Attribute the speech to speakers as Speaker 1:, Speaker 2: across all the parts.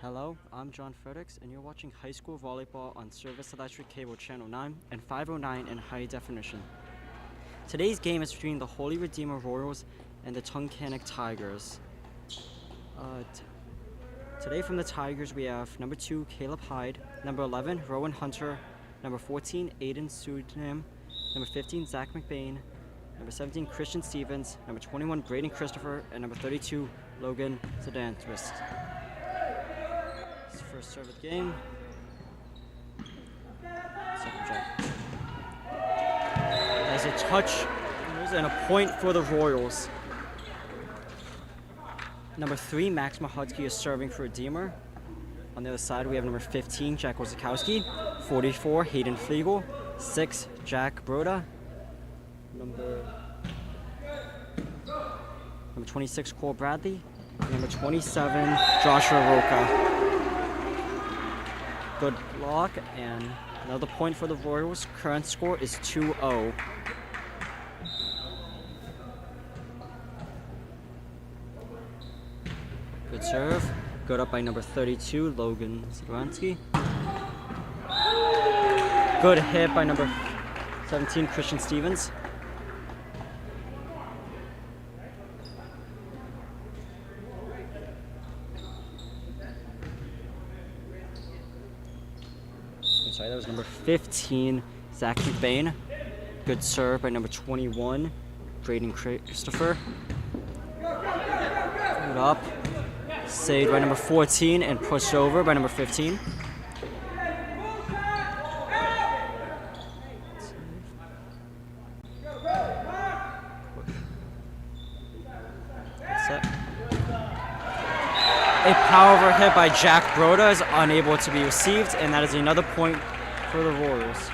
Speaker 1: Hello, I'm John Fredericks, and you're watching high school volleyball on Service Electric Cable Channel 9 and 509 in high definition. Today's game is between the Holy Redeemer Royals and the Tunkhannock Tigers. Today from the Tigers we have number 2, Caleb Hyde, number 11, Rowan Hunter, number 14, Aiden Sudanam, number 15, Zach McBain, number 17, Christian Stevens, number 21, Braden Christopher, and number 32, Logan Zidantwist. First serve of the game. Second jack. As a touch and a point for the Royals. Number 3, Max Mahudsky is serving for Redeemer. On the other side, we have number 15, Jack Wozakowski, 44, Hayden Flegel, 6, Jack Broda, number 26, Cole Bradley, and number 27, Joshua Roca. Good block, and another point for the Royals. Current score is 2-0. Good serve. Good up by number 32, Logan Zidantwist. Good hit by number 17, Christian Stevens. Sorry, that was number 15, Zach McBain. Good serve by number 21, Braden Christopher. Good up. Saved by number 14 and pushed over by number 15. Set. A power hit by Jack Broda is unable to be received, and that is another point for the Royals.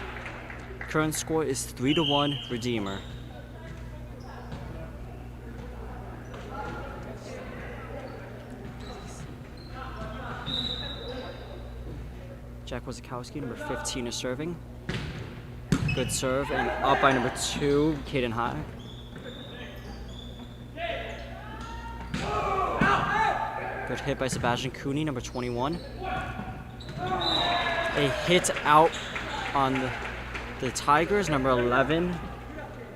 Speaker 1: Current score is 3-1 Redeemer. Jack Wozakowski, number 15, is serving. Good serve, and up by number 2, Caden High. Good hit by Sebastian Cooney, number 21. A hit out on the Tigers, number 11,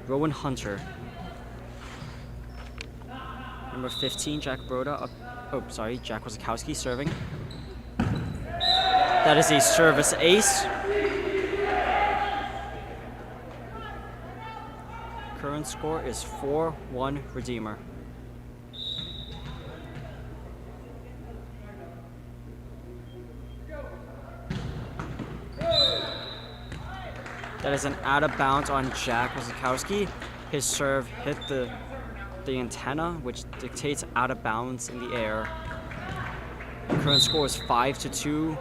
Speaker 1: Rowan Hunter. Number 15, Jack Broda. Jack Wozakowski serving. That is a service ace. Current score is 4-1 Redeemer. That is an out of bounds on Jack Wozakowski. His serve hit the antenna, which dictates out of bounds in the air. The current score is 5-2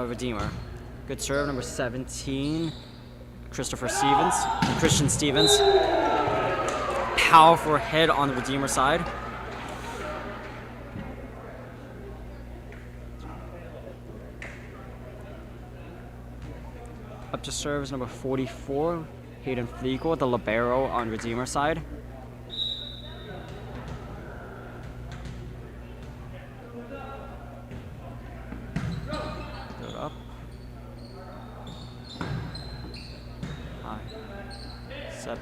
Speaker 1: Redeemer. Good serve, number 17, Christian Stevens. Powerful hit on the Redeemer side. Up to serve is number 44, Hayden Flegel, the libero on Redeemer side. Good up. High. Set.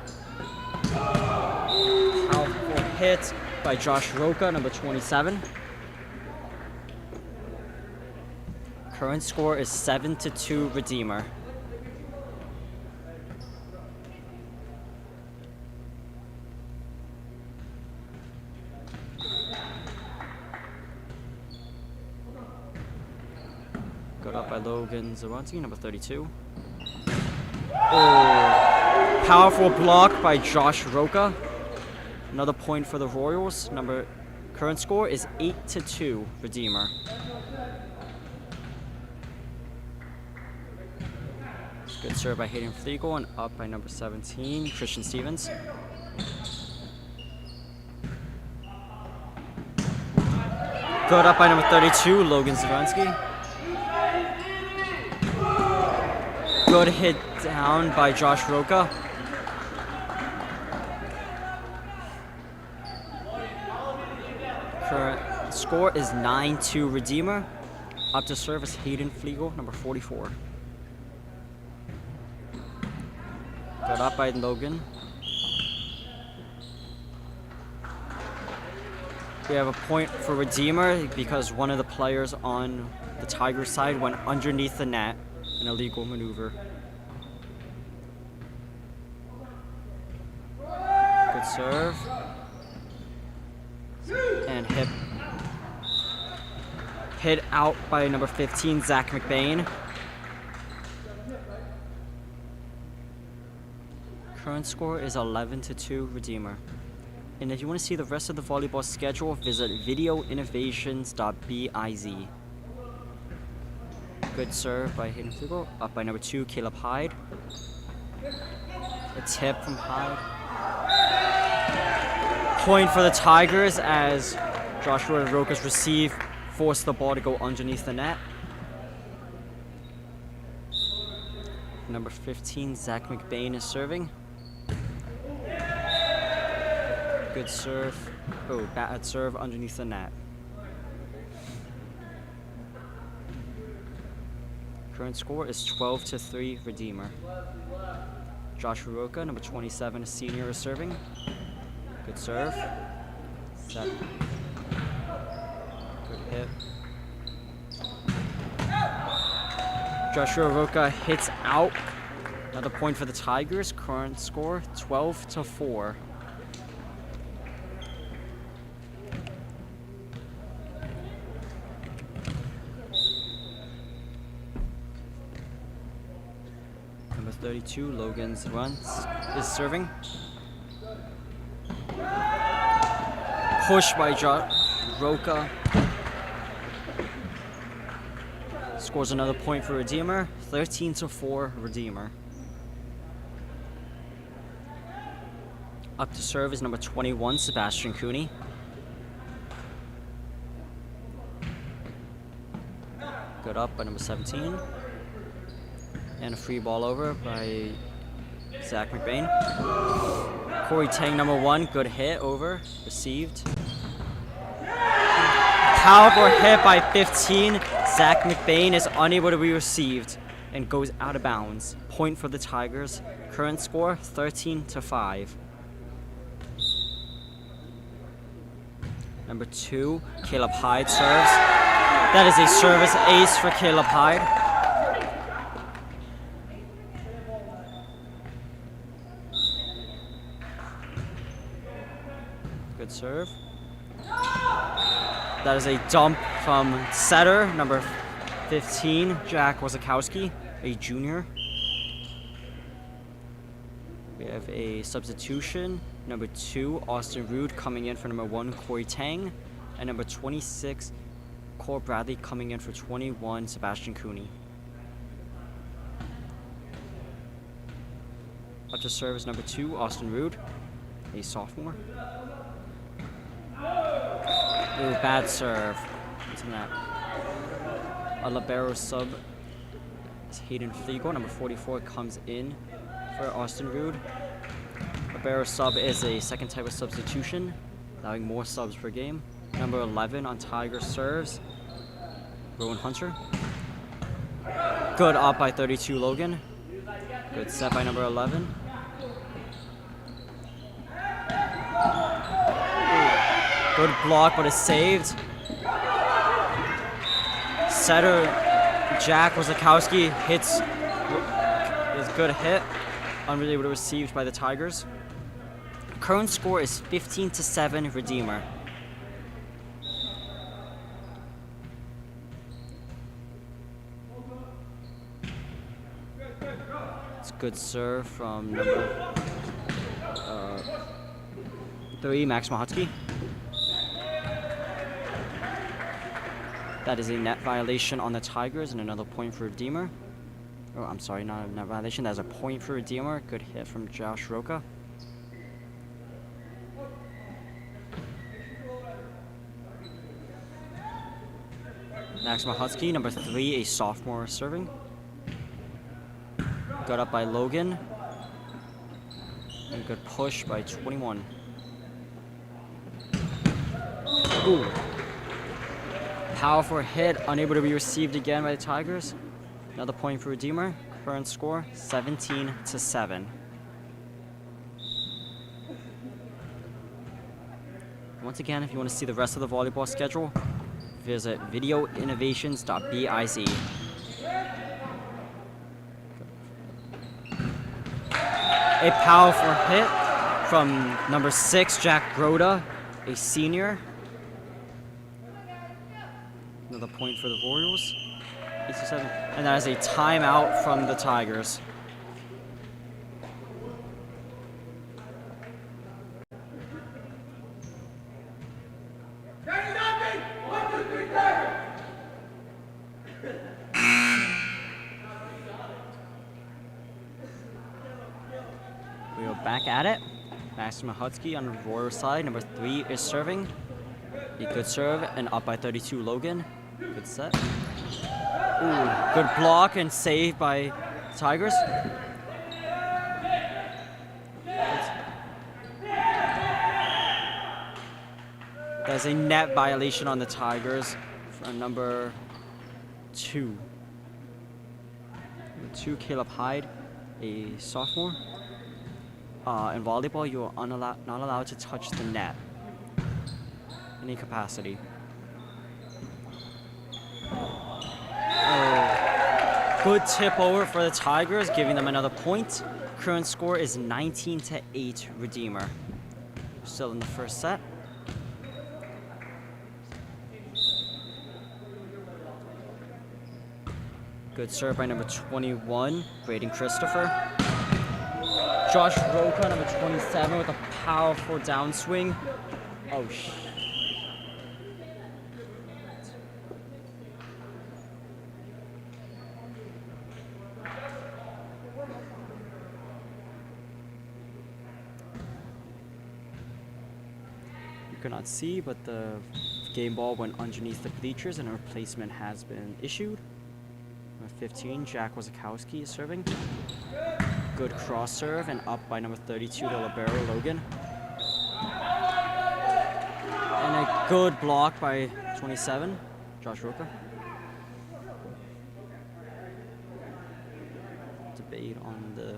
Speaker 1: Powerful hit by Josh Roca, number 27. Current score is 7-2 Redeemer. Good up by Logan Zidantwist, number 32. Oh, powerful block by Josh Roca. Another point for the Royals. Current score is 8-2 Redeemer. Good serve by Hayden Flegel and up by number 17, Christian Stevens. Good up by number 32, Logan Zidantwist. Good hit down by Josh Roca. Current score is 9-2 Redeemer. Up to serve is Hayden Flegel, number 44. Got up by Logan. We have a point for Redeemer because one of the players on the Tigers side went underneath the net, an illegal maneuver. Good serve. And hit out by number 15, Zach McBain. Current score is 11-2 Redeemer. And if you want to see the rest of the volleyball schedule, visit videoinnovations.biz. Good serve by Hayden Flegel, up by number 2, Caleb Hyde. A tip from Hyde. Point for the Tigers as Joshua Roca's receive forced the ball to go underneath the net. Number 15, Zach McBain is serving. Good serve. Oh, bad serve underneath the net. Current score is 12-3 Redeemer. Joshua Roca, number 27, a senior, is serving. Good serve. Set. Good hit. Joshua Roca hits out. Another point for the Tigers. Current score 12-4. Number 32, Logan's runs is serving. Push by Roca. Scores another point for Redeemer. 13-4 Redeemer. Up to serve is number 21, Sebastian Cooney. Good up by number 17. And a free ball over by Zach McBain. Corey Tang, number 1, good hit over, received. Powerful hit by 15. Zach McBain is unable to be received and goes out of bounds. Point for the Tigers. Current score 13-5. Number 2, Caleb Hyde serves. That is a service ace for Caleb Hyde. Good serve. That is a dump from setter, number 15, Jack Wazakowski, a junior. We have a substitution, number 2, Austin Rude coming in for number 1, Corey Tang, and number 26, Cole Bradley coming in for 21, Sebastian Cooney. Up to serve is number 2, Austin Rude, a sophomore. Ooh, bad serve. Isn't that? A libero sub is Hayden Flegel. Number 44 comes in for Austin Rude. Libero sub is a second type of substitution, allowing more subs per game. Number 11 on Tiger serves, Rowan Hunter. Good up by 32 Logan. Good set by number 11. Good block, but it's saved. Setter Jack Wazakowski hits is good hit. Unable to received by the Tigers. Current score is 15-7 Redeemer. It's a good serve from number 3, Max Mahotsky. That is a net violation on the Tigers and another point for Redeemer. Oh, I'm sorry, not a net violation. That is a point for Redeemer. Good hit from Josh Roca. Max Mahotsky, number 3, a sophomore serving. Got up by Logan. And good push by 21. Ooh. powerful hit, unable to be received again by the Tigers. Another point for Redeemer. Current score 17-7. Once again, if you want to see the rest of the volleyball schedule, visit videoinnovations.biz. A powerful hit from number 6, Jack Groda, a senior. Another point for the Royals. 8-7. And that is a timeout from the Tigers. We are back at it. Max Mahutsky on the Royal side. Number 3 is serving. A good serve and up by 32 Logan. Good set. Ooh, good block and save by Tigers. There's a net violation on the Tigers for number 2. Number 2, Caleb Hyde, a sophomore. In volleyball, you are not allowed to touch the net in any capacity. Good tip over for the Tigers, giving them another point. Current score is 19-8 Redeemer. Still in the first set. Good serve by number 21, Braden Christopher. Josh Roca, number 27, with a powerful downswing. Oh, you cannot see, but the game ball went underneath the bleachers and a replacement has been issued. Number 15, Jack Wazakowski is serving. Good cross serve and up by number 32, the libero Logan. And a good block by 27, Josh Roca. Debate on the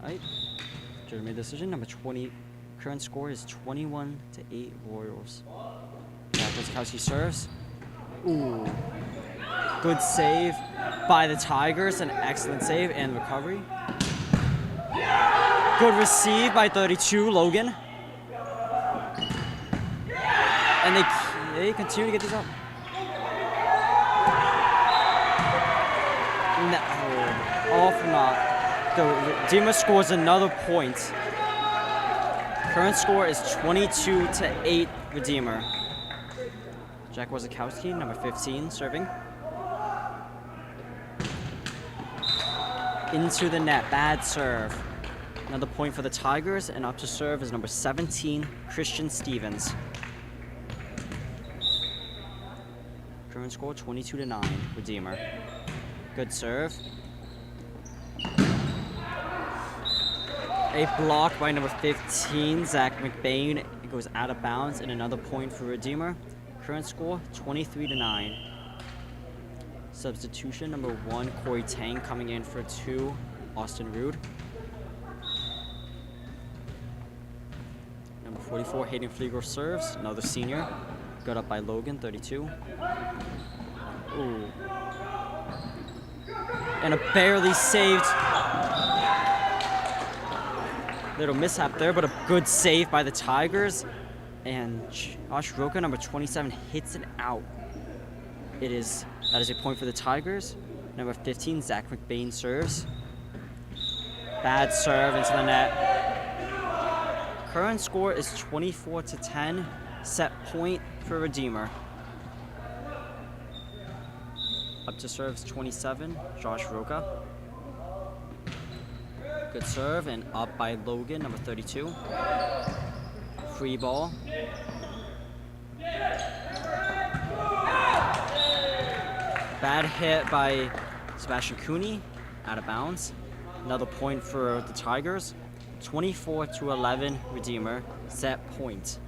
Speaker 1: right. Judge made decision. Number 20. Current score is 21-8 Royals. Jack Wazakowski serves. Ooh. Good save by the Tigers, an excellent save and recovery. Good receive by 32, Logan. And they continue to get these up. No, all for naught. The Redeemer scores another point. Current score is 22-8 Redeemer. Jack Wazakowski, number 15, serving. Into the net, bad serve. Another point for the Tigers, and up to serve is number 17, Christian Stevens. Current score 22-9, Redeemer. Good serve. A block by number 15, Zach McBain. It goes out of bounds, and another point for Redeemer. Current score 23-9. Substitution number 1, Corey Tang coming in for 2, Austin Rude. Number 44, Hayden Flieger serves, another senior. Got up by Logan, 32. Ooh. And a barely saved. Little mishap there, but a good save by the Tigers. And Josh Roca, number 27, hits it out. That is a point for the Tigers. Number 15, Zach McBain serves. Bad serve into the net. Current score is 24-10. Set point for Redeemer. Up to serves 27, Josh Roca. Good serve and up by Logan, number 32. Free ball. Bad hit by Sebastian Cooney, out of bounds. Another point for the Tigers. 24-11 Redeemer, set point.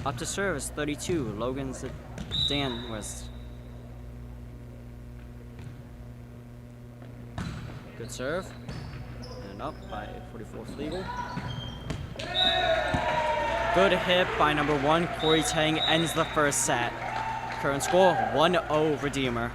Speaker 1: Up to serve is 32. Logan's Dan West. Good serve. And up by 44th legal. Good hit by number 1. Corey Tang ends the first set. Current score 1-0 Redeemer.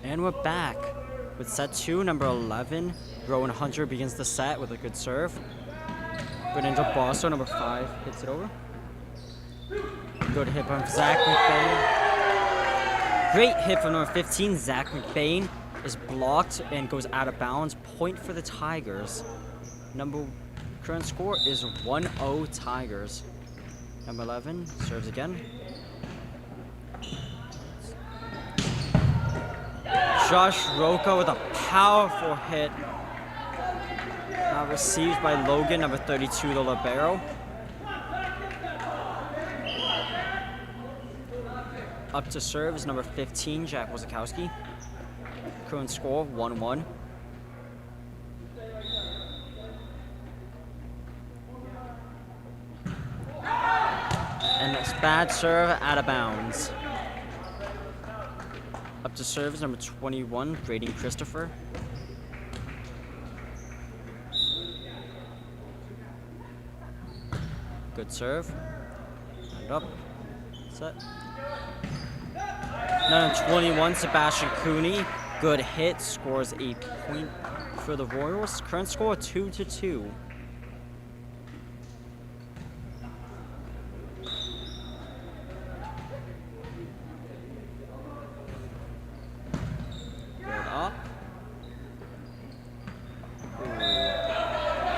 Speaker 1: And we're back with set 2, number 11. Rowan Hunter begins the set with a good serve. Good angel Bosso, number 5, hits it over. Good hit from Zach McBain. Great hit from number 15, Zach McBain. Is blocked and goes out of bounds. Point for the Tigers. Current score is 1-0 Tigers. Number 11 serves again. Josh Roca with a powerful hit. Received by Logan, number 32, the libero. Up to serve is number 15, Jack Wozakowski. Current score 1-1. And it's bad serve, out of bounds. Up to serve is number 21, Braden Christopher. Good serve. And up. Set. Number 21, Sebastian Cooney. Good hit. Scores a point for the Royals. Current score 2-2.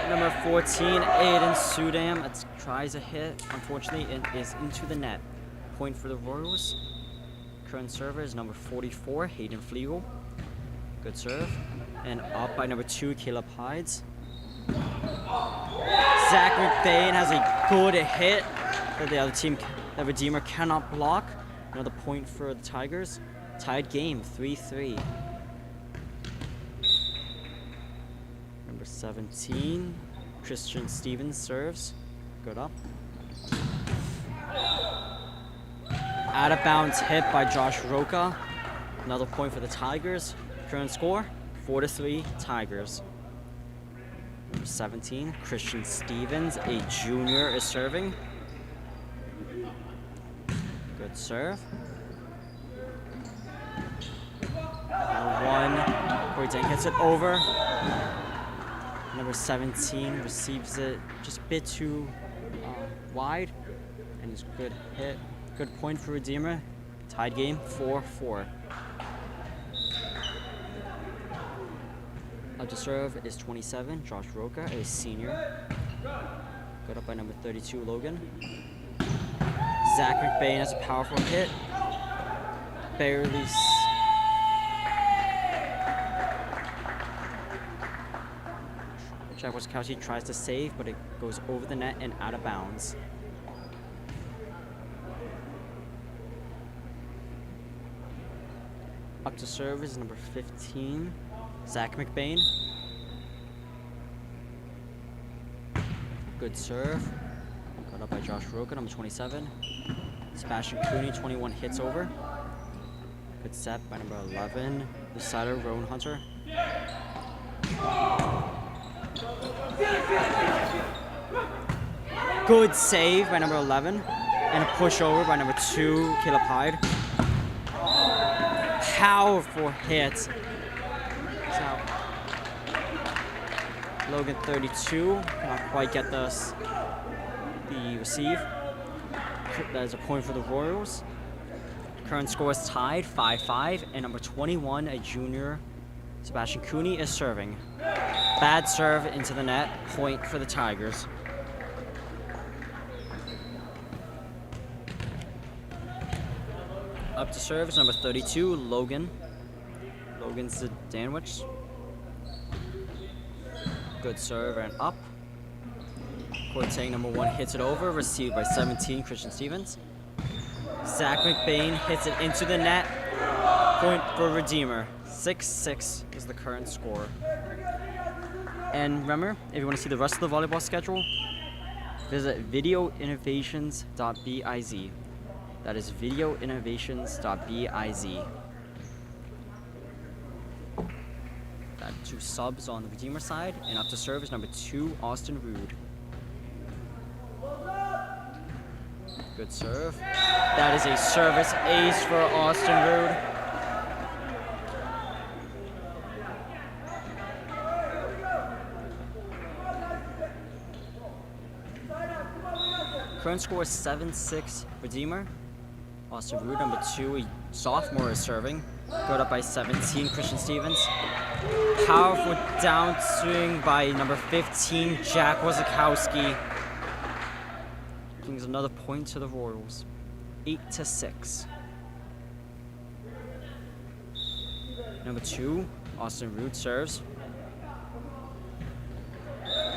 Speaker 1: Number 14, Aiden Sudam tries a hit. Unfortunately, it is into the net. Point for the Royals. Current server is number 44, Hayden Flegel. Good serve. And up by number 2, Caleb Hides. Zach McBain has a good hit that the other team, the Redeemer, cannot block. Another point for the Tigers. Tied game, 3-3. Number 17, Christian Stevens serves. Good up. Out of bounds hit by Josh Roca. Another point for the Tigers. Current score, 4-3 Tigers. Number 17, Christian Stevens, a junior, is serving. Good serve. Number 1, Corey Dang hits it over. Number 17 receives it just a bit too wide, and it's a good hit. Good point for Redeemer. Tied game, 4-4. Up to serve is 27, Josh Roca, a senior. Good up by number 32, Logan. Zach McBain has a powerful hit. Barely. Jack Wozakowski tries to save, but it goes over the net and out of bounds. Up to serve is number 15, Zach McBain. Good serve. Got up by Josh Roca, number 27. Sebastian Cooney, 21, hits over. Good set by number 11, the sider, Rowan Hunter. Good save by number 11. And a push over by number 2, Caleb Hyde. powerful hit. So, Logan 32 cannot quite get the receive. That is a point for the Royals. Current score is tied 5-5, and number 21, a junior, Sebastian Cooney, is serving. Bad serve into the net, point for the Tigers. Up to serve is number 32, Logan. Logan's the sandwich. Good serve and up. Courtang number 1 hits it over, received by 17, Christian Stevens. Zach McBain hits it into the net. Point for Redeemer. 6-6 is the current score. And remember, if you want to see the rest of the volleyball schedule, visit videoinnovations.biz. That is videoinnovations.biz. Got 2 subs on the Redeemer side, and up to serve is number 2, Austin Rude. Good serve. That is a service ace for Austin Rude. Current score is 7-6 Redeemer. Austin Rude, number 2, a sophomore, is serving. Got up by 17, Christian Stevens. Powerful downswing by number 15, Jack Wazakowski. Brings another point to the Royals. 8-6. Number 2, Austin Rude serves.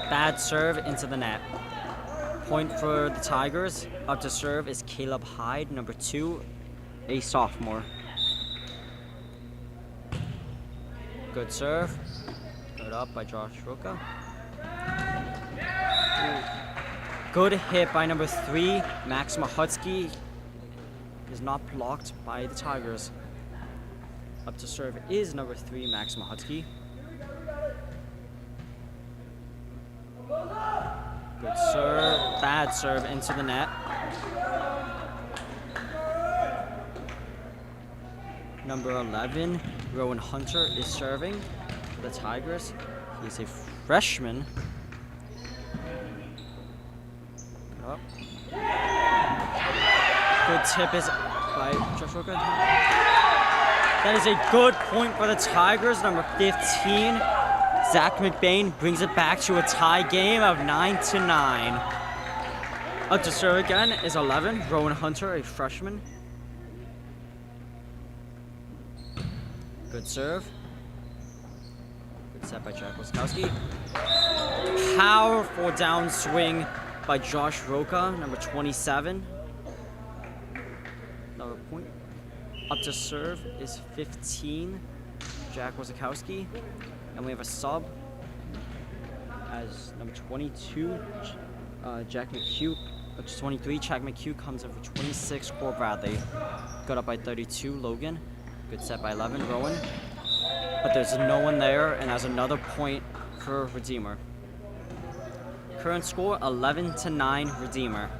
Speaker 1: Bad serve into the net. Point for the Tigers. Up to serve is Caleb Hyde, number 2, a sophomore. Good serve. Good up by Josh Roca. Good hit by number 3, Max Mahutsky. Is not blocked by the Tigers. Up to serve is number 3, Max Mahutsky. Good serve, bad serve into the net. Number 11, Rowan Hunter, is serving for the Tigers. He's a freshman. Up. Good tip is by Josh Roca. That is a good point for the Tigers. Number 15, Zach McBain, brings it back to a tie game of 9-9. Up to serve again is 11, Rowan Hunter, a freshman. Good serve. Good set by Jack Wazakowski. Powerful downswing by Josh Roca, number 27. Another point. Up to serve is 15, Jack Wazakowski. And we have a sub as number 22, Jack McHugh. 23, Jack McHugh comes in for 26, Cole Bradley. Got up by 32, Logan. Good set by 11, Rowan. But there's no one there, and that's another point for Redeemer. Current score, 11-9 Redeemer.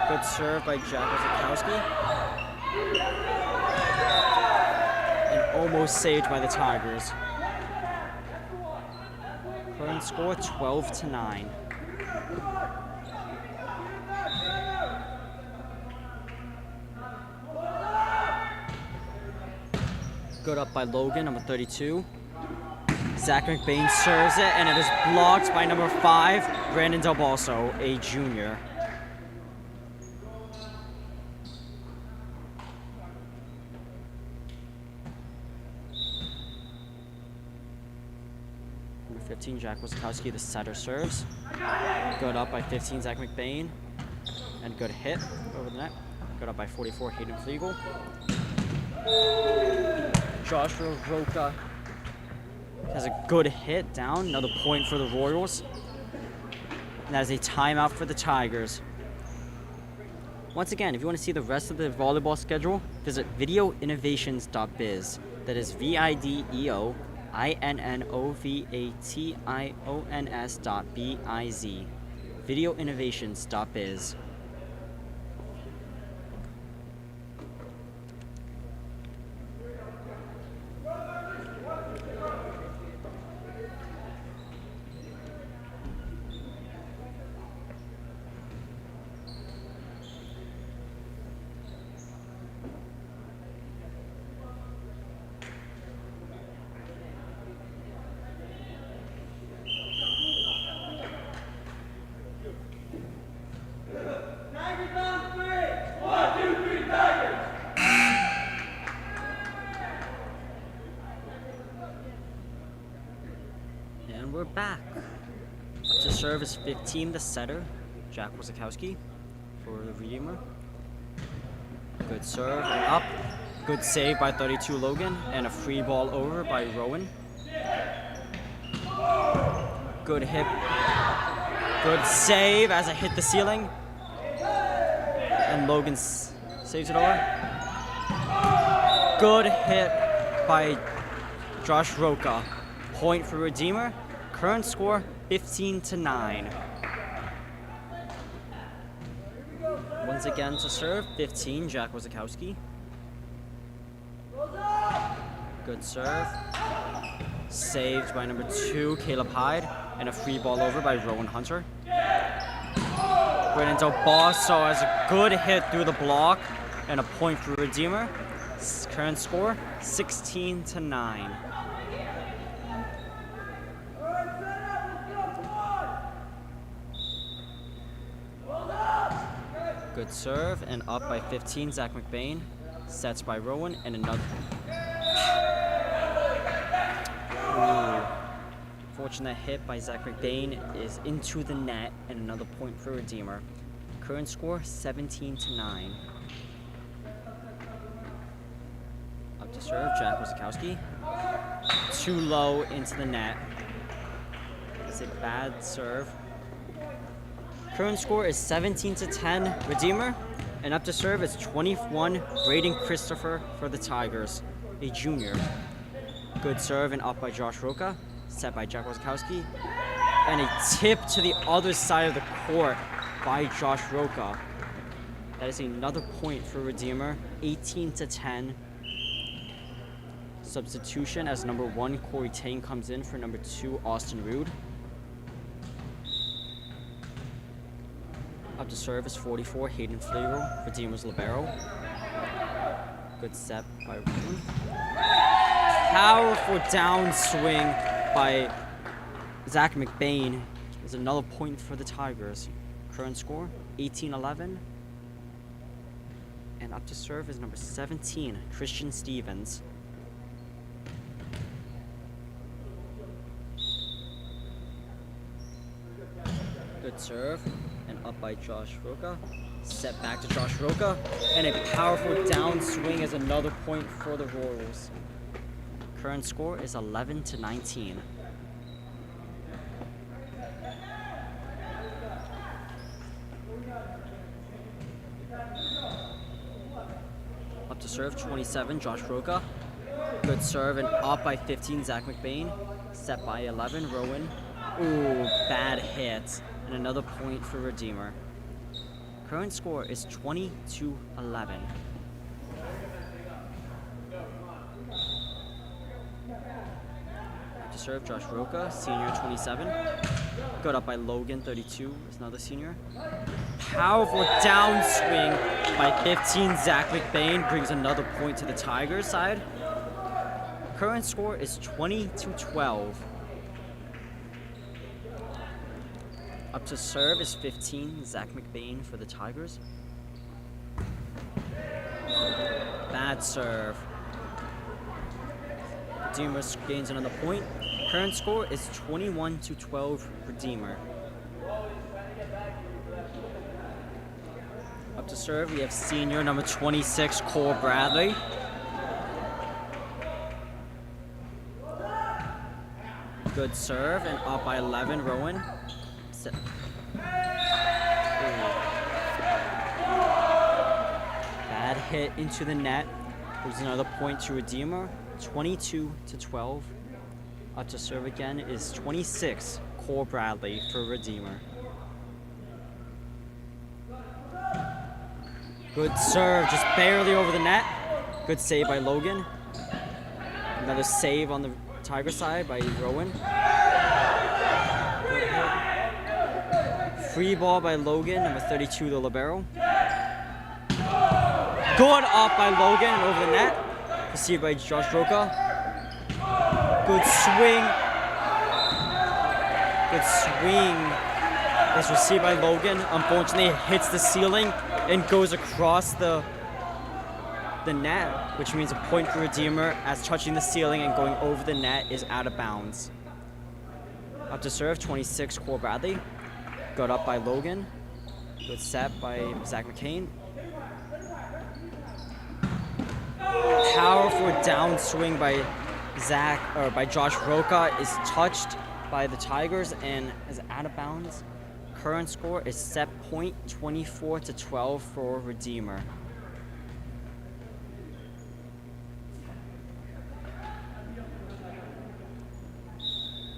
Speaker 1: Good serve by Jack Wazakowski. And almost saved by the Tigers. Current score, 12-9. Good up by Logan, number 32. Zach McBain serves it, and it is blocked by number 5, Brandon Del Balso, a junior. Number 15, Jack Wazakowski, the setter, serves. Good up by 15, Zach McBain. And good hit over the net. Good up by 44, Hayden Flegel. Joshua Roca has a good hit down. Another point for the Royals. And that is a timeout for the Tigers. Once again, if you want to see the rest of the volleyball schedule, visit videoinnovations.biz. That is videoinnovations.biz. Videoinnovations.biz. serve is 15, the setter, Jack Wasikowski for the Redeemer. Good serve and up. Good save by 32 Logan, and a free ball over by Rowan. Good hit. Good save as it hit the ceiling. And Logan saves it over. Good hit by Josh Roca. Point for Redeemer. Current score 15-9. Once again to serve, 15, Jack Wasikowski. Good serve. Saved by number 2, Caleb Hyde. And a free ball over by Rowan Hunter. Brandon Basso has a good hit through the block. And a point for Redeemer. Current score, 16-9. Good serve and up by 15, Zach McBain. Sets by Rowan and another. Ooh. Fortunate hit by Zach McBain is into the net and another point for Redeemer. Current score 17-9. Up to serve, Jack Wasikowski. Too low into the net. It's a bad serve. Current score is 17-10 Redeemer, and up to serve is 21 Braden Christopher for the Tigers, a junior. Good serve and up by Josh Roca, set by Jack Wasikowski, and a tip to the other side of the court by Josh Roca. That is another point for Redeemer, 18-10. Substitution as number 1 Corey Tang comes in for number 2 Austin Rude. Up to serve is 44, Hayden Flegel, Redeemer's libero. Good set by Rowan. Powerful downswing by Zach McBain is another point for the Tigers. Current score, 18-11. And up to serve is number 17, Christian Stevens. Good serve. And up by Josh Roca. Set back to Josh Roca. And a powerful downswing is another point for the Royals. Current score is 11-19. Up to serve, 27, Josh Roca. Good serve and up by 15, Zach McBain. Set by 11, Rowan. Ooh, bad hit. And another point for Redeemer. Current score is 20-11. To serve, Josh Roca, senior, 27. Good up by Logan, 32, is another senior. Powerful downswing by 15, Zach McBain brings another point to the Tigers side. Current score is 20-12. Up to serve is 15, Zach McBain for the Tigers. Bad serve. Redeemer gains another point. Current score is 21-12 Redeemer. Up to serve, we have senior number 26, Cole Bradley. Good serve and up by 11, Rowan. Bad hit into the net. There's another point to Redeemer. 22-12. Up to serve again is 26, Cole Bradley for Redeemer. Good serve, just barely over the net. Good save by Logan. Another save on the Tiger side by Rowan. Free ball by Logan, number 32, the libero. Good up by Logan and over the net. Received by Josh Roca. Good swing. Good swing. Is received by Logan. Unfortunately, it hits the ceiling and goes across the net, which means a point for Redeemer as touching the ceiling and going over the net is out of bounds. Up to serve, 26, Cole Bradley. Good up by Logan. Good set by Zach McCain. Powerful downswing by Josh Roca is touched by the Tigers and is out of bounds. Current score is set point 24-12 for Redeemer.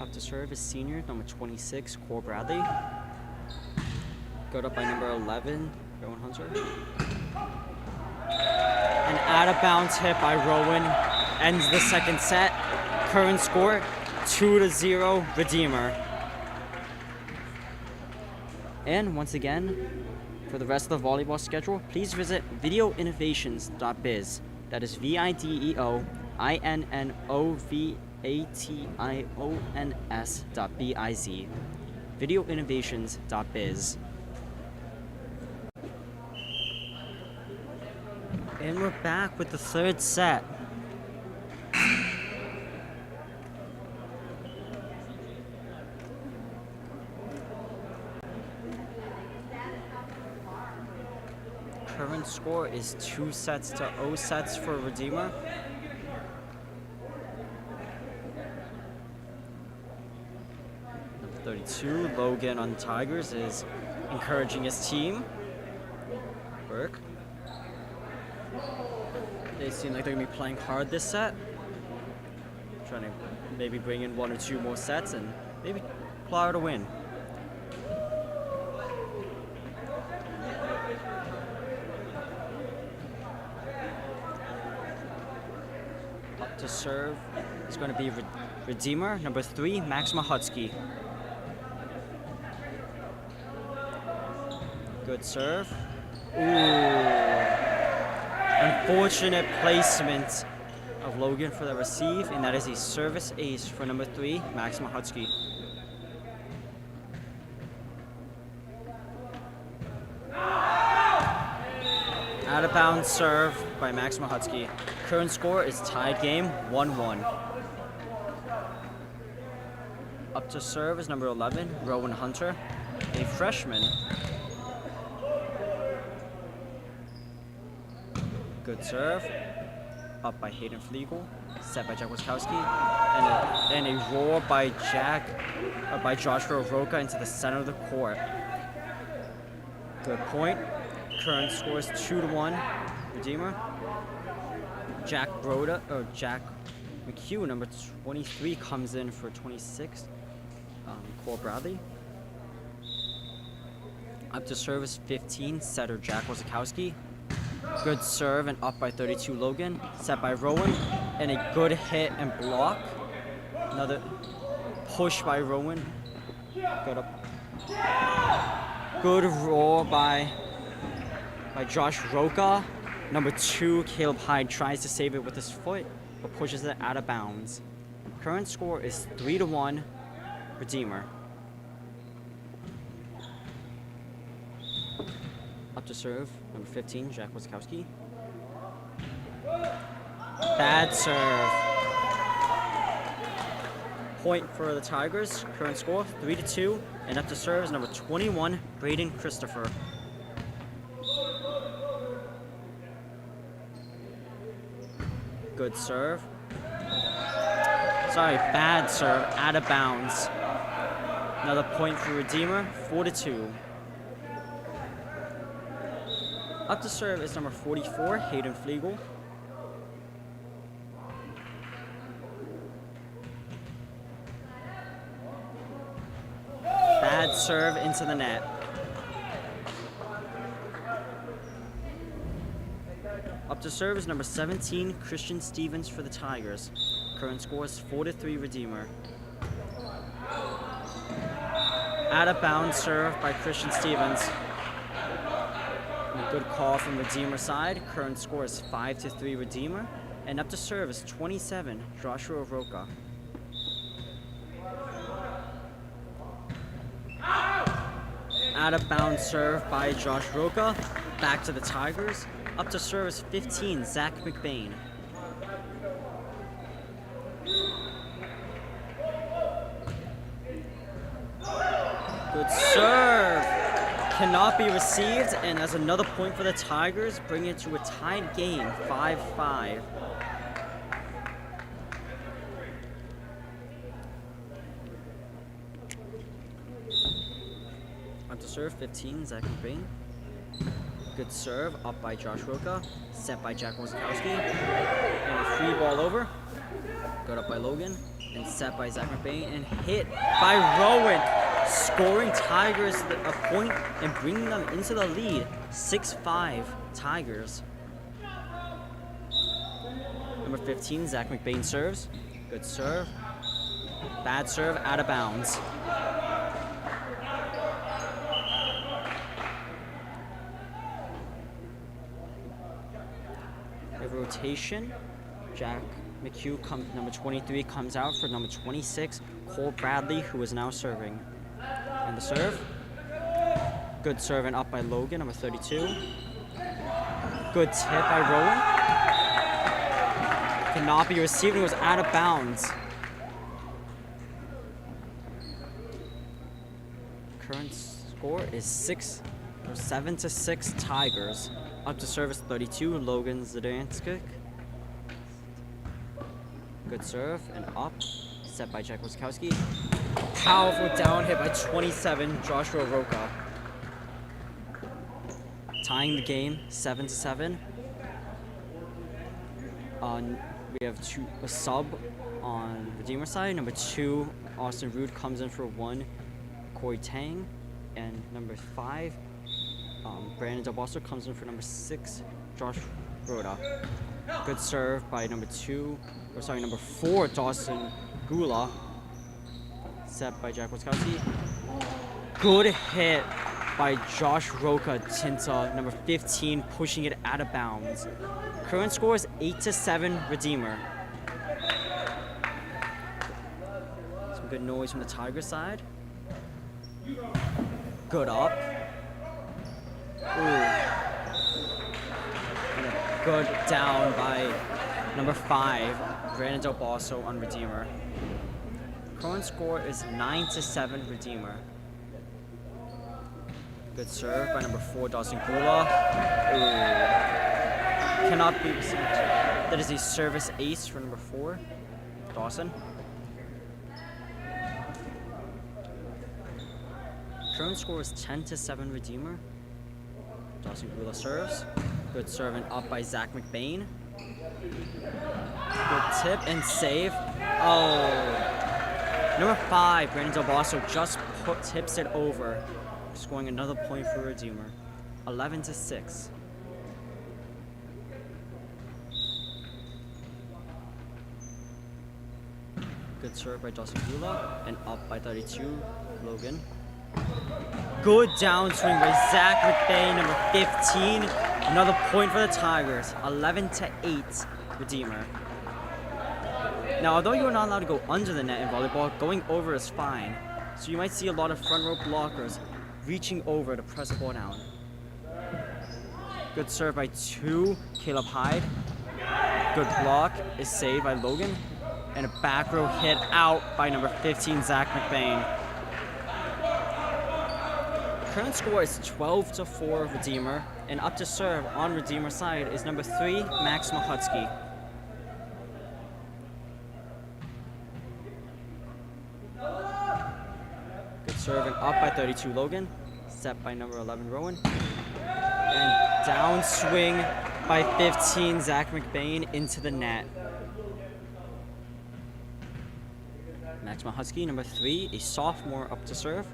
Speaker 1: Up to serve is senior, number 26, Cole Bradley. Good up by number 11, Rowan Hunter. An out of bounds hit by Rowan ends the second set. Current score 2-0 Redeemer. And once again, for the rest of the volleyball schedule, please visit videoinnovations.biz. That is videoinnovations.biz. Videoinnovations.biz. And we're back with the third set. Current score is 2-0 sets for Redeemer. Number 32, Logan on the Tigers, is encouraging his team. Work. They seem like they're going to be playing hard this set. Trying to maybe bring in 1 or 2 more sets and maybe claw out a win. Up to serve is going to be Redeemer, number 3, Max Mahutsky. Good serve. Ooh. Unfortunate placement of Logan for the receive, and that is a service ace for number 3, Max Mahutsky. Out of bounds serve by Max Mahutsky. Current score is tied game 1-1. Up to serve is number 11, Rowan Hunter, a freshman. Good serve. Up by Hayden Flegel. Set by Jack Wiskowski. And a roar by Joshua Roca into the center of the court. Good point. Current score is 2-1. Redeemer. Jack McHugh, number 23, comes in for 26. Cole Bradley. Up to service 15, setter Jack Wiskowski. Good serve and up by 32 Logan. Set by Rowan. And a good hit and block. Another push by Rowan. Good up. Good roar by Josh Roca. Number 2, Caleb Hyde, tries to save it with his foot, but pushes it out of bounds. Current score is 3-1 Redeemer. Up to serve, number 15, Jack Wiskowski. Bad serve. Point for the Tigers. Current score 3-2, and up to serve is number 21, Braden Christopher. Good serve. Sorry, bad serve, out of bounds. Another point for Redeemer, 4-2. Up to serve is number 44, Hayden Flegel. Bad serve into the net. Up to serve is number 17, Christian Stevens for the Tigers. Current score is 4-3 Redeemer. Out of bounds serve by Christian Stevens. And a good call from Redeemer side. Current score is 5-3 Redeemer. And up to serve is 27, Joshua Roca. Out of bounds serve by Josh Roca. Back to the Tigers. Up to serve is 15, Zach McBain. Good serve. Cannot be received, and that's another point for the Tigers, bringing it to a tied game, 5-5. Up to serve, 15, Zach McBain. Good serve, up by Josh Roca, set by Jack Wozakowski, and a free ball over. Good up by Logan, and set by Zach McBain, and hit by Rowan, scoring Tigers a point and bringing them into the lead, 6-5 Tigers. Number 15, Zach McBain serves. Good serve. Bad serve, out of bounds. A rotation. Jack McHugh, number 23, comes out for number 26, Cole Bradley, who is now serving. And the serve. Good serve and up by Logan, number 32. Good tip by Rowan. Cannot be received, it was out of bounds. Current score is 7-6 Tigers. Up to service 32, Logan Zdanskyk. Good serve and up, set by Jack Wozakowski. Powerful down hit by 27, Joshua Roca. Tying the game, 7-7. We have a sub on Redeemer side. Number 2, Austin Rude comes in for 1, Corey Tang. And number 5, Brandon Del Bosso comes in for number 6, Josh Rhoda. Good serve by number 4, Dawson Gula. Set by Jack Wozakowski. Good hit by Josh Roca Tinta, number 15, pushing it out of bounds. Current score is 8-7 Redeemer. Some good noise from the Tiger side. Good up. Ooh. And a good down by number 5, Brandon Del Bosso on Redeemer. Current score is 9-7 Redeemer. Good serve by number 4, Dawson Gula. Ooh. Cannot be received. That is a service ace for number 4, Dawson. Current score is 10-7 Redeemer. Dawson Gula serves. Good serve and up by Zach McBain. Good tip and save. Oh. Number 5, Brandon Del Bosso just tips it over, scoring another point for Redeemer. 11-6. Good serve by Dawson Gula and up by 32, Logan. Good downswing by Zach McBain, number 15. Another point for the Tigers. 11-8, Redeemer. Now, although you are not allowed to go under the net in volleyball, going over is fine. So you might see a lot of front row blockers reaching over to press the ball down. Good serve by 2, Caleb Hyde. Good block is saved by Logan. And a back row hit out by number 15, Zach McBain. Current score is 12-4 Redeemer, and up to serve on Redeemer side is number 3, Max Mahutsky. Good serve and up by 32 Logan, set by number 11 Rowan. And downswing by 15 Zach McBain into the net. Max Mahutsky, number 3, a sophomore, up to serve.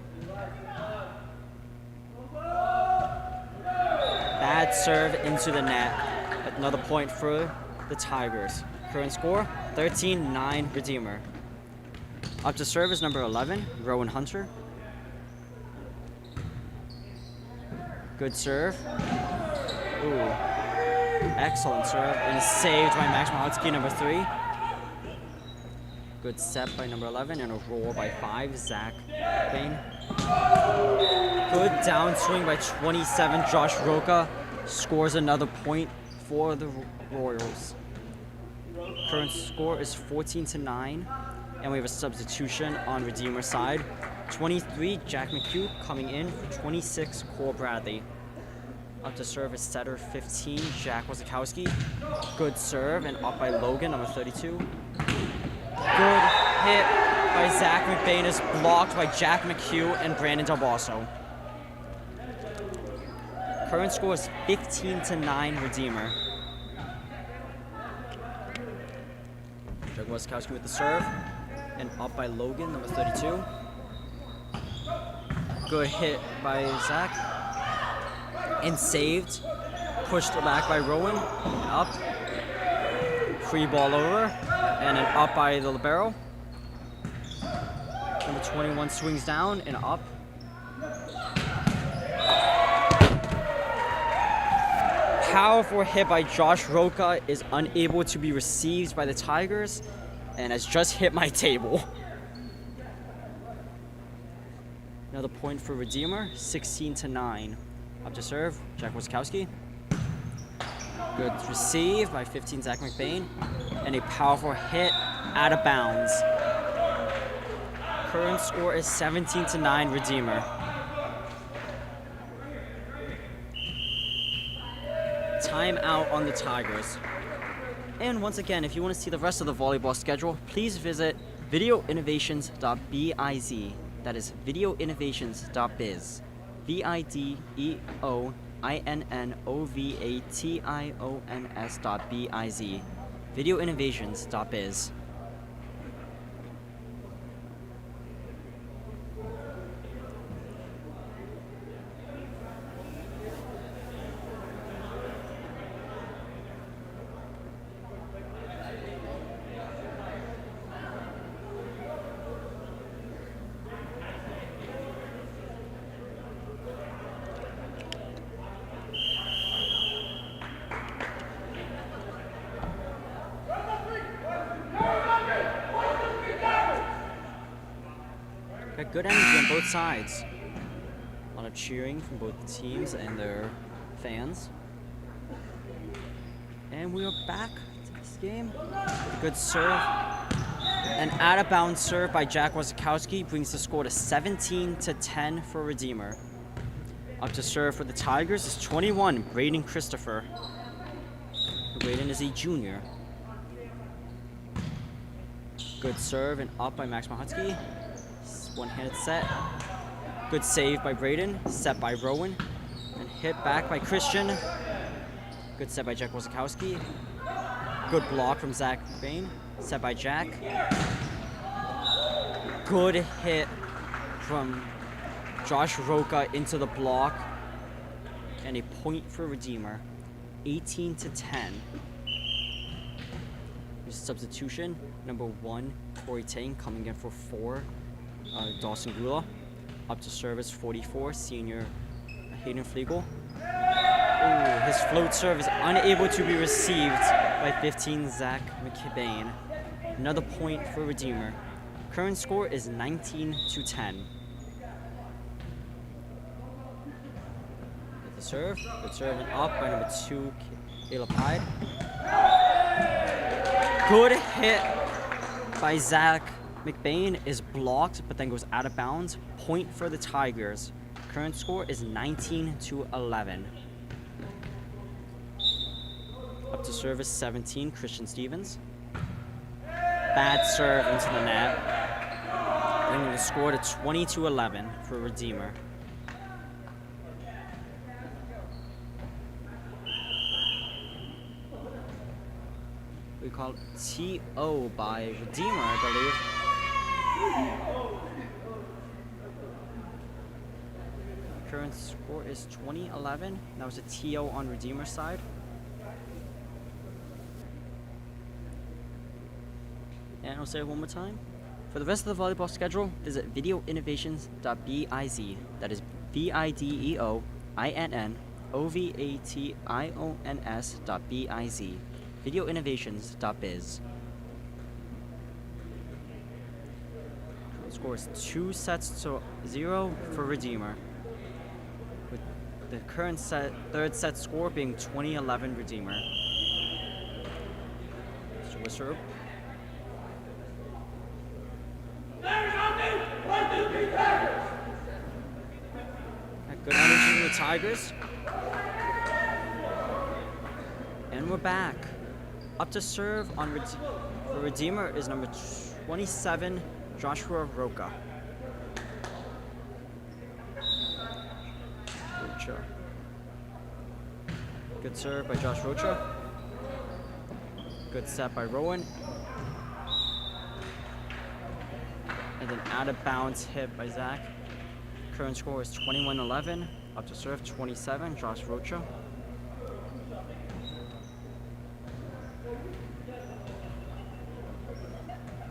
Speaker 1: Bad serve into the net. Another point for the Tigers. Current score, 13-9 Redeemer. Up to serve is number 11, Rowan Hunter. Good serve. Ooh. Excellent serve. And saved by Max Mahutsky, number 3. Good set by number 11 and a roll by 5, Zach Bain. Good downswing by 27, Josh Roca scores another point for the Royals. Current score is 14-9, and we have a substitution on Redeemer side. 23, Jack McHugh coming in for 26, Cole Bradley. Up to serve is setter 15, Jack Wasikowski. Good serve and up by Logan, number 32. Good hit by Zach McBain is blocked by Jack McHugh and Brandon Del Bosso. Current score is 15-9 Redeemer. Jack Wasikowski with the serve and up by Logan, number 32. Good hit by Zach and saved. Pushed back by Rowan. Up. Free ball over and an up by the libero. Number 21 swings down and up. Powerful hit by Josh Roca is unable to be received by the Tigers and has just hit my table. Another point for Redeemer, 16-9. Up to serve, Jack Wasikowski. Good receive by 15, Zach McBain. And a powerful hit out of bounds. Current score is 17-9 Redeemer. Timeout on the Tigers. And once again, if you want to see the rest of the volleyball schedule, please visit videoinnovations.biz. That is videoinnovations.biz. videoinnovations.biz. Videoinnovations.biz. Got good energy on both sides. A lot of cheering from both the teams and their fans. And we are back to this game. Good serve. An out-of-bounds serve by Jack Wasikowski brings the score to 17-10 for Redeemer. Up to serve for the Tigers is 21, Braden Christopher. Braden is a junior. Good serve and up by Max Mahutsky. One-handed set. Good save by Braden. Set by Rowan. And hit back by Christian. Good set by Jack Wasikowski. Good block from Zach McBain. Set by Jack. Good hit from Josh Roca into the block. And a point for Redeemer. 18-10. There's a substitution. Number 1, Corey Tang coming in for 4. Dawson Gula. Up to service 44, senior Hayden Flegel. Ooh, his float serve is unable to be received by 15, Zach McBain. Another point for Redeemer. Current score is 19-10. With the serve, good serve and up by number 2, Caleb Hyde. Good hit by Zach McBain is blocked, but then goes out of bounds. Point for the Tigers. Current score is 19-11. Up to service 17, Christian Stevens. Bad serve into the net. Bringing the score to 20-11 for Redeemer. We call it TO by Redeemer, I believe. Current score is 20-11. That was a TO on Redeemer's side. And I'll say it one more time. For the rest of the volleyball schedule, visit videoinnovations.biz. That is videoinnovations.biz. Videoinnovations.biz. Score is 2-0 for Redeemer. With the current third set score being 20-11 Redeemer. Swisher.
Speaker 2: There's on me! 1, 2, 3, 4!
Speaker 1: Tigers. And we're back. Up to serve on for Redeemer is number 27, Joshua Rocha. Good serve by Josh Rocha. Good set by Rowan. And then out of bounds hit by Zach. Current score is 21-11. Up to serve 27, Josh Rocha.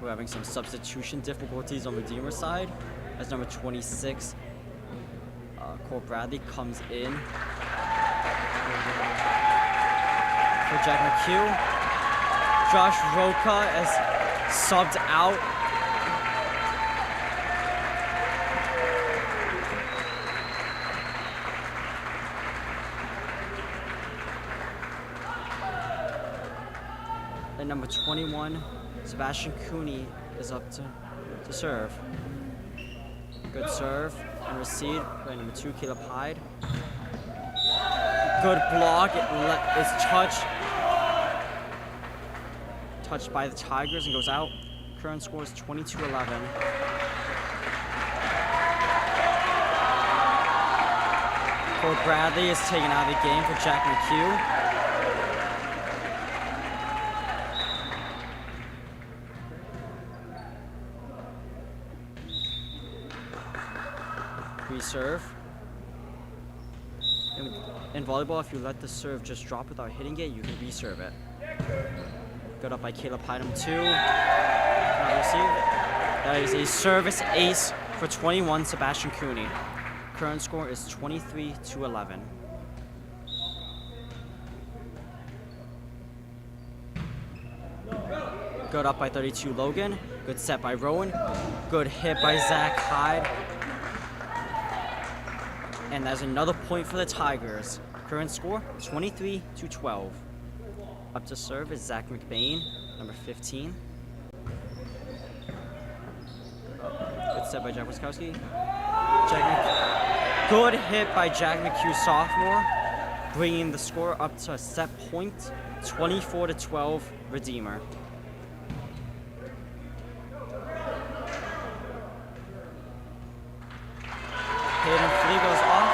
Speaker 1: We're having some substitution difficulties on Redeemer's side as number 26, Cole Bradley, comes in for Jack McHugh. Josh Rocha is subbed out. And number 21, Sebastian Cooney, is up to serve. Good serve and receive by number 2, Caleb Hyde. Good block. It's touched by the Tigers and goes out. Current score is 22-11. Cole Bradley is taken out of the game for Jack McHugh. Serve. In volleyball, if you let the serve just drop without hitting it, you can reserve it. Good up by Caleb Hyde, number 2. Not received. That is a service ace for 21, Sebastian Cooney. Current score is 23-11. Good up by 32, Logan. Good set by Rowan. Good hit by Zach Hyde. And that's another point for the Tigers. Current score, 23-12. Up to serve is Zach McBain, number 15. Good set by Jack Wiskowski. Good hit by Jack McHugh, sophomore, bringing the score up to a set point, 24-12, Redeemer. Hayden Flea goes off.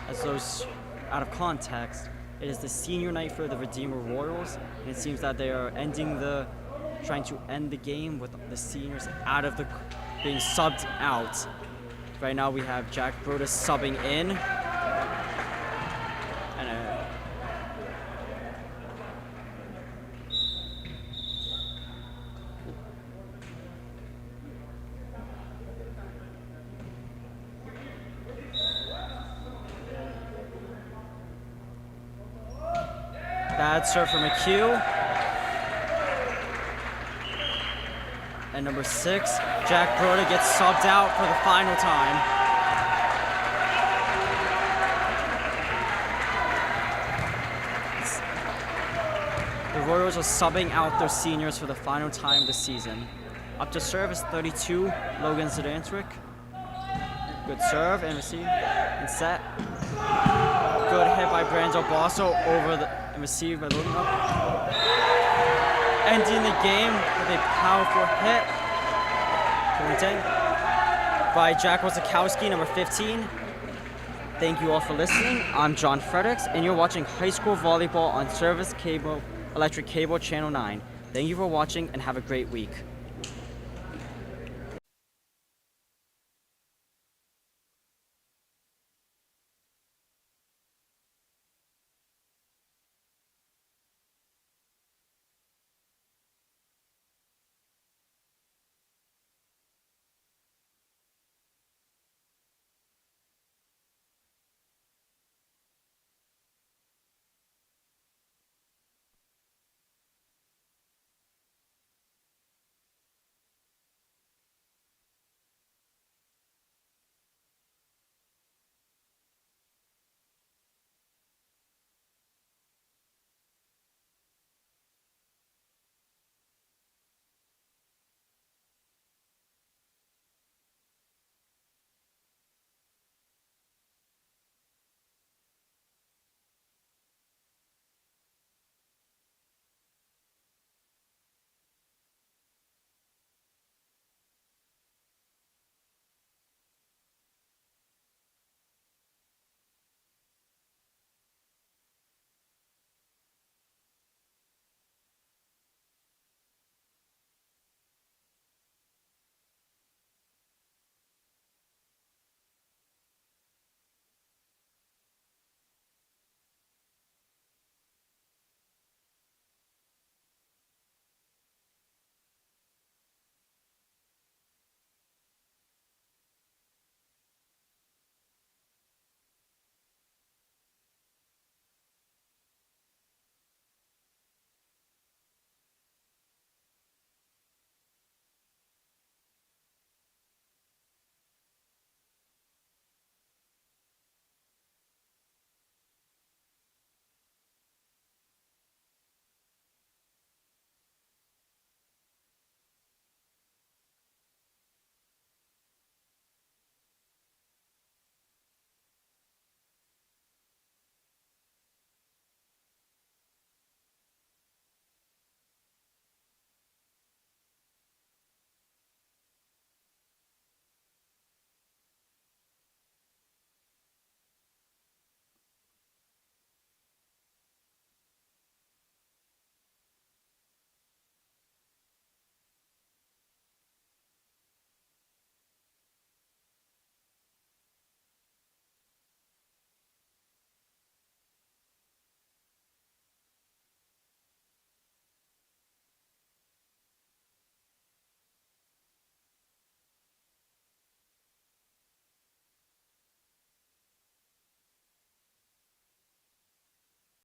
Speaker 1: As those out of context, it is the senior night for the Redeemer Royals, and it seems that they are trying to end the game with the seniors being subbed out. Right now we have Jack Broda subbing in. Bad serve for McHugh. And number 6, Jack Broda gets subbed out for the final time. The Royals are subbing out their seniors for the final time of the season. Up to serve is 32, Logan Zdantrick. Good serve and receive and set. Good hit by Brando Basso and received by Logan up. Ending the game with a powerful hit. By Jack Wiskowski, number 15. Thank you all for listening. I'm John Fredericks, and you're watching high school volleyball on Service Cable, Electric Cable Channel 9. Thank you for watching, and have a great week.